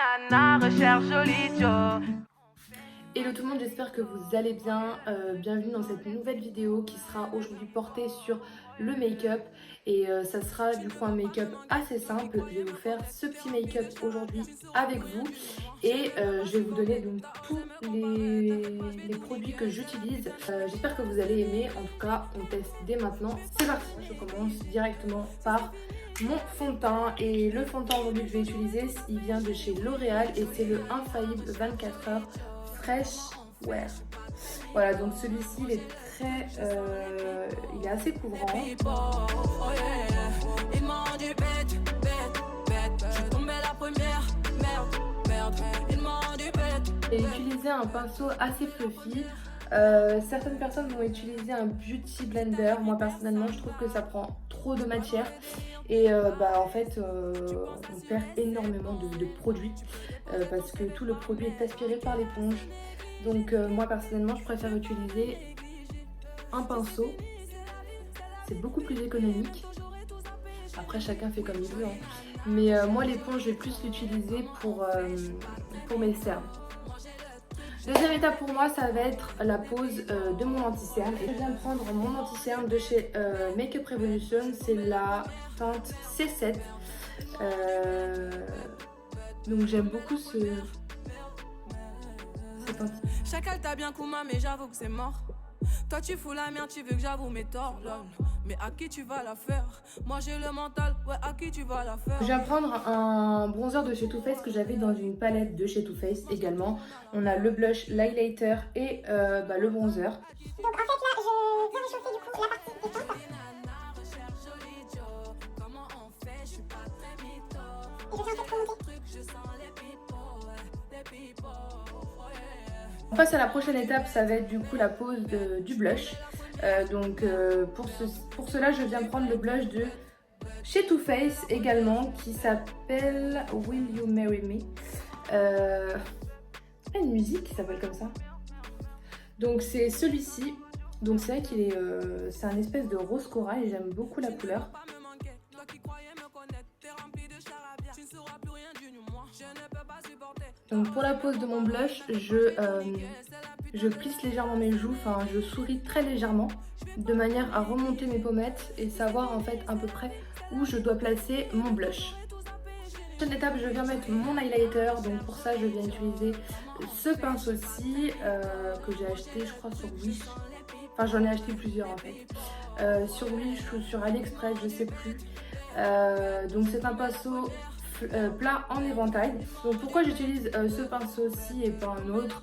nana recherche joli Joe. Hello tout le monde, j'espère que vous allez bien. Bienvenue dans cette nouvelle vidéo qui sera aujourd'hui portée sur le make-up. Et ça sera du coup un make-up assez simple. Je vais vous faire ce petit make-up aujourd'hui avec vous. Et je vais vous donner donc tous les produits que j'utilise. J'espère que vous allez aimer. En tout cas, on teste dès maintenant. C'est parti. Je commence directement par mon fond de teint. Et le fond de teint aujourd'hui que je vais utiliser, il vient de chez L'Oréal et c'est le Infaillible 24 heures Fresh Wear. Voilà, donc celui-ci il est très il est assez couvrant. J'ai utilisé un pinceau assez fluffy. Certaines personnes vont utiliser un beauty blender. Moi personnellement je trouve que ça prend trop de matière et en fait on perd énormément de produits parce que tout le produit est aspiré par l'éponge. Donc moi personnellement je préfère utiliser un pinceau, c'est beaucoup plus économique. Après chacun fait comme il veut hein. Mais moi l'éponge je vais plus l'utiliser pour mes cernes. Deuxième étape pour moi, ça va être la pose de mon anti-cerne. Et je viens de prendre mon anti-cerne de chez Makeup Revolution, c'est la teinte C7. Donc j'aime beaucoup cette teinte. Chacal t'a bien Kouma, mais j'avoue que c'est mort. Toi tu fous la merde, tu veux que j'avoue mes torts, lol. Mais à qui tu vas la faire? Moi j'ai le mental, ouais, à qui tu vas la faire? Je viens prendre un bronzer de chez Too Faced que j'avais dans une palette de chez Too Faced également. On a le blush, l'highlighter et le bronzer. Donc en fait là je viens réchauffer du coup la partie des tempes. Et je viens en fait remonter. On passe à la prochaine étape, ça va être du coup la pose du blush. Pour cela, je viens prendre le blush de chez Too Faced également qui s'appelle Will You Marry Me. C'est pas une musique qui s'appelle comme ça. Donc c'est celui-ci. Donc c'est vrai qu'il est, c'est un espèce de rose corail et j'aime beaucoup la couleur. Donc pour la pose de mon blush, je plisse légèrement mes joues, enfin je souris très légèrement de manière à remonter mes pommettes et savoir en fait à peu près où je dois placer mon blush. Prochaine étape, je viens mettre mon highlighter, donc pour ça je viens utiliser ce pinceau-ci que j'ai acheté je crois sur Wish. Enfin j'en ai acheté plusieurs en fait. Sur Wish ou sur AliExpress, je sais plus. Donc c'est un pinceau plat en éventail. Donc pourquoi j'utilise ce pinceau-ci et pas un autre?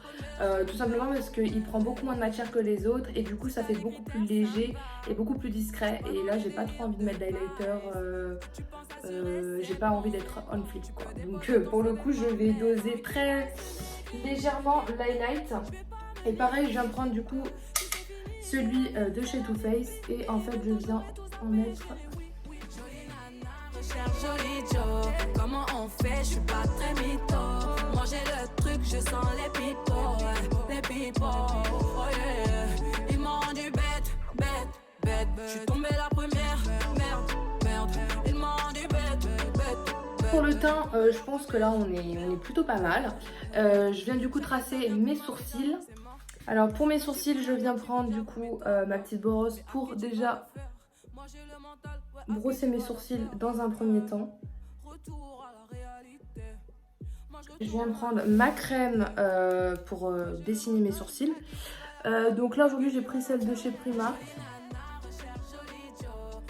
Tout simplement parce qu'il prend beaucoup moins de matière que les autres et du coup ça fait beaucoup plus léger et beaucoup plus discret. Et là j'ai pas trop envie de mettre d'highlighter, j'ai pas envie d'être on fleek quoi. Donc pour le coup je vais doser très légèrement l'highlight. Et pareil je viens de prendre du coup celui de chez Too Faced et en fait je viens en mettre. Joli Joe, comment on fait? Je suis pas très mytho. Moi j'ai le truc, je sens les pipos, ouais, les pipos, oh yeah. Ils m'ont rendu bête. Je suis tombée la première, merde. Ils m'ont rendu bête. Pour le teint, je pense que là on est plutôt pas mal. Je viens du coup tracer mes sourcils. Alors pour mes sourcils, je viens prendre du coup ma petite brosse pour déjà brosser mes sourcils dans un premier temps. Je viens prendre ma crème pour dessiner mes sourcils. Donc là aujourd'hui j'ai pris celle de chez Primark.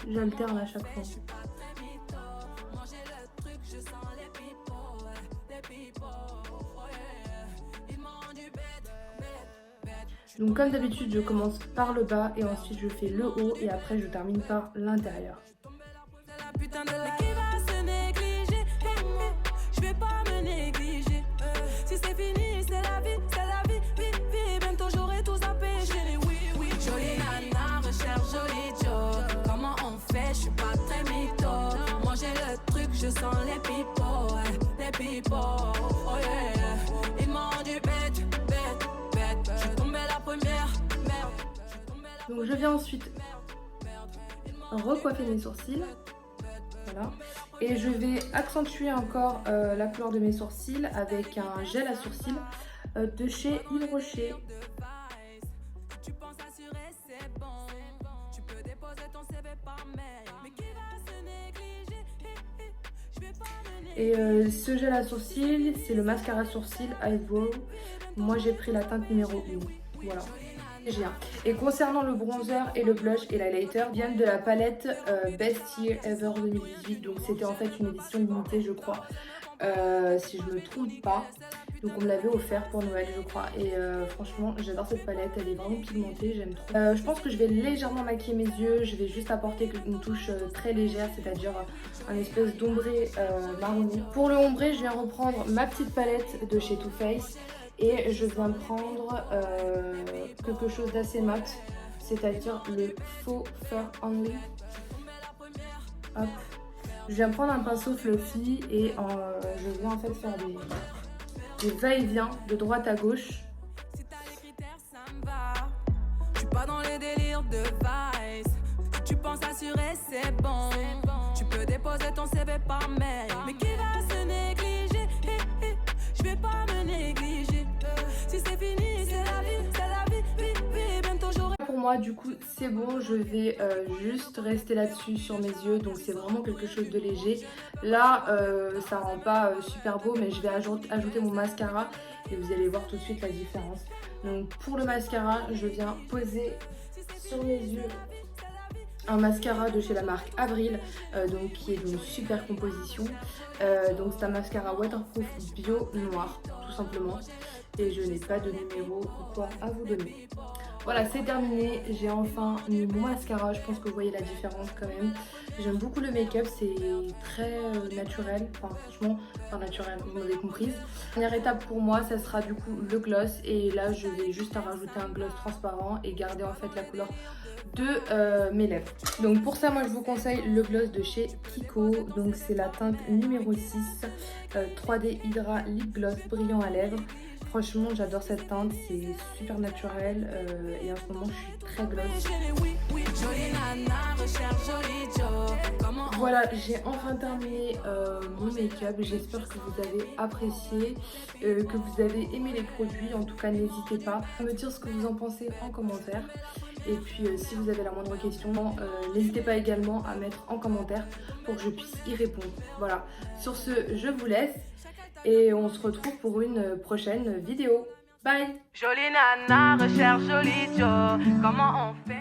J'alterne à chaque fois. Donc comme d'habitude je commence par le bas et ensuite je fais le haut et après je termine par l'intérieur. Je vais pas me négliger. Si c'est fini, c'est la vie, bientôt j'aurai tout zappé. Oui, jolie nana, recherche joli Joe. Comment on fait? Je suis pas très mytho. Moi j'ai le truc, je sens les pipos, oh yeah. Ils m'ont rendu bête. Je suis tombée la première, merde. Donc je viens ensuite recoiffer mes sourcils. Voilà. Et je vais accentuer encore la couleur de mes sourcils avec un gel à sourcils de chez Yves Rocher. Tu penses assurer, c'est bon. Tu peux déposer ton CV par mail. Mais qui va se négliger? Je vais pas me Et ce gel à sourcils, c'est le mascara sourcil Eyebrow. Moi j'ai pris la teinte numéro 1. Voilà. Et concernant le bronzer et le blush et l'highlighter viennent de la palette Best Year Ever 2018. Donc c'était en fait une édition limitée je crois. Si je me trompe pas. Donc on me l'avait offert pour Noël je crois. Et franchement j'adore cette palette, elle est vraiment pigmentée, j'aime trop. Je pense que je vais légèrement maquiller mes yeux. Je vais juste apporter une touche très légère, c'est-à-dire un espèce d'ombré marronné. Pour le ombré je viens reprendre ma petite palette de chez Too Faced. Et je viens prendre quelque chose d'assez mat, c'est-à-dire le Faux Fur Only. Hop. Je viens prendre un pinceau fluffy et je viens en fait faire des va-et-vient de droite à gauche. Si t'as les critères, ça me va. Je suis pas dans les délires de vice. Tu penses assurer, c'est bon. Tu peux déposer ton CV par mail. Mais qui va se négliger? Je vais pas me négliger. Si c'est fini, c'est la vie, vie, bientôt j'aurai. Pour moi du coup c'est bon, je vais juste rester là-dessus sur mes yeux, donc c'est vraiment quelque chose de léger. Là ça rend pas super beau, mais je vais ajouter mon mascara et vous allez voir tout de suite la différence. Donc pour le mascara je viens poser sur mes yeux un mascara de chez la marque Avril, donc qui est d'une super composition. Donc c'est un mascara waterproof bio noir tout simplement. Et je n'ai pas de numéro ou quoi à vous donner. Voilà, c'est terminé, j'ai enfin mis mon mascara, je pense que vous voyez la différence quand même. J'aime beaucoup le make-up, c'est très naturel, enfin franchement, pas naturel, vous m'avez comprise. Dernière étape pour moi, ça sera du coup le gloss, et là je vais juste rajouter un gloss transparent et garder en fait la couleur de mes lèvres. Donc pour ça moi je vous conseille le gloss de chez Kiko, donc c'est la teinte numéro 6, 3D Hydra Lip Gloss brillant à lèvres. Franchement j'adore cette teinte, c'est super naturel et en ce moment je suis très gloss. Voilà, j'ai enfin terminé mon make-up, j'espère que vous avez apprécié, que vous avez aimé les produits. En tout cas n'hésitez pas à me dire ce que vous en pensez en commentaire. Et puis si vous avez la moindre question, n'hésitez pas également à mettre en commentaire pour que je puisse y répondre. Voilà, sur ce je vous laisse et on se retrouve pour une prochaine vidéo. Bye! Jolie nana recherche joli Joe. Comment on fait?